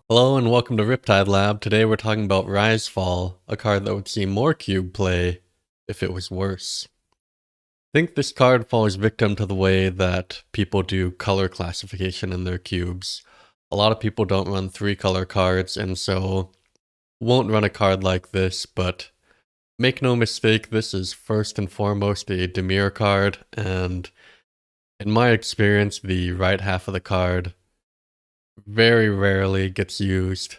Hello and welcome to Riptide Lab. Today we're talking about Risefall, a card that would see more cube play if it was worse. I think this card falls victim to the way that people do color classification in their cubes. A lot of people don't run 3-color cards and so won't run a card like this, but make no mistake, this is first and foremost a Demir card, and in my experience, the right half of the card very rarely gets used.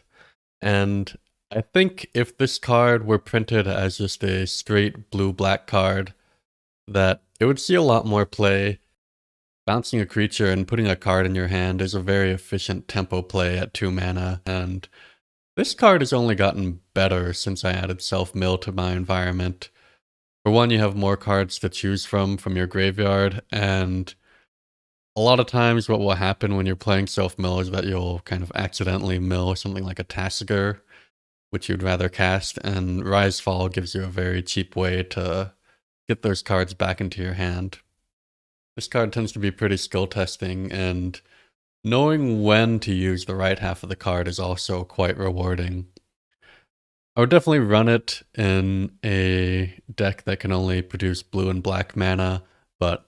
And I think if this card were printed as just a straight blue-black card, that it would see a lot more play. Bouncing a creature and putting a card in your hand is a very efficient tempo play at 2 mana, and this card has only gotten better since I added self-mill to my environment. For one, you have more cards to choose from your graveyard, and a lot of times what will happen when you're playing self-mill is that you'll kind of accidentally mill something like a Tasigur, which you'd rather cast, and Risefall gives you a very cheap way to get those cards back into your hand. This card tends to be pretty skill testing, and knowing when to use the right half of the card is also quite rewarding. I would definitely run it in a deck that can only produce blue and black mana, but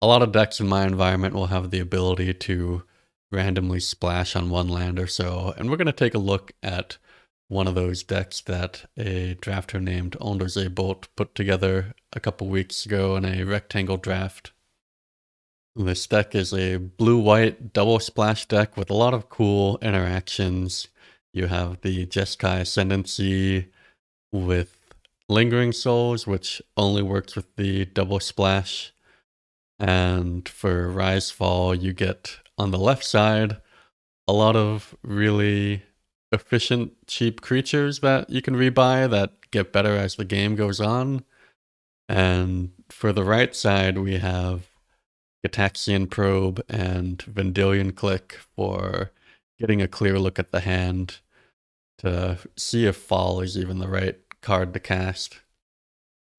a lot of decks in my environment will have the ability to randomly splash on one land or so, and we're going to take a look at one of those decks that a drafter named Onderze Bolt put together a couple weeks ago in a rectangle draft. This deck is a blue-white double splash deck with a lot of cool interactions. You have the Jeskai Ascendancy with Lingering Souls, which only works with the double splash. And for Risefall, you get on the left side a lot of really efficient, cheap creatures that you can rebuy that get better as the game goes on. And for the right side, we have Gataxian Probe and Vendilion Click for getting a clear look at the hand to see if Fall is even the right card to cast.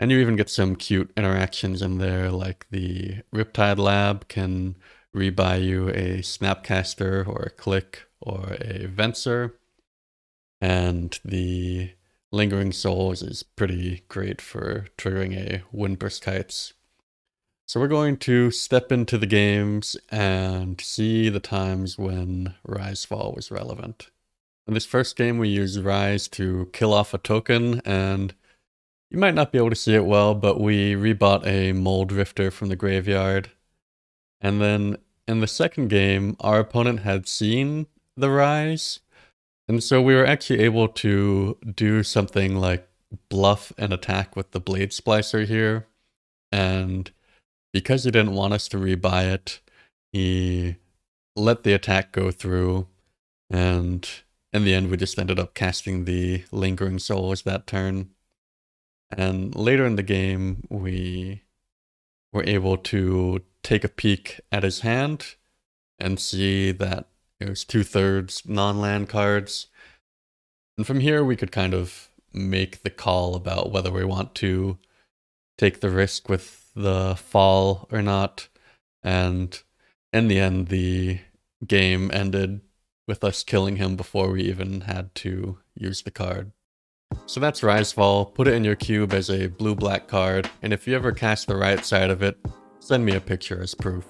And you even get some cute interactions in there, like the Riptide Lab can rebuy you a Snapcaster or a Click or a Venser. And the Lingering Souls is pretty great for triggering a Windburst Kites. So we're going to step into the games and see the times when Risefall was relevant. In this first game, we use Rise to kill off a token, and you might not be able to see it well, but we rebought a Mold Drifter from the graveyard. And then in the second game, our opponent had seen the Rise, and so we were actually able to do something like bluff and attack with the Blade Splicer here. And because he didn't want us to rebuy it, he let the attack go through. And in the end, we just ended up casting the Lingering Souls that turn. And later in the game, we were able to take a peek at his hand and see that it was 2/3 non-land cards. And from here, we could kind of make the call about whether we want to take the risk with the fall or not. And in the end, the game ended with us killing him before we even had to use the card. So that's Risefall. Put it in your cube as a blue-black card, and if you ever cast the right side of it, send me a picture as proof.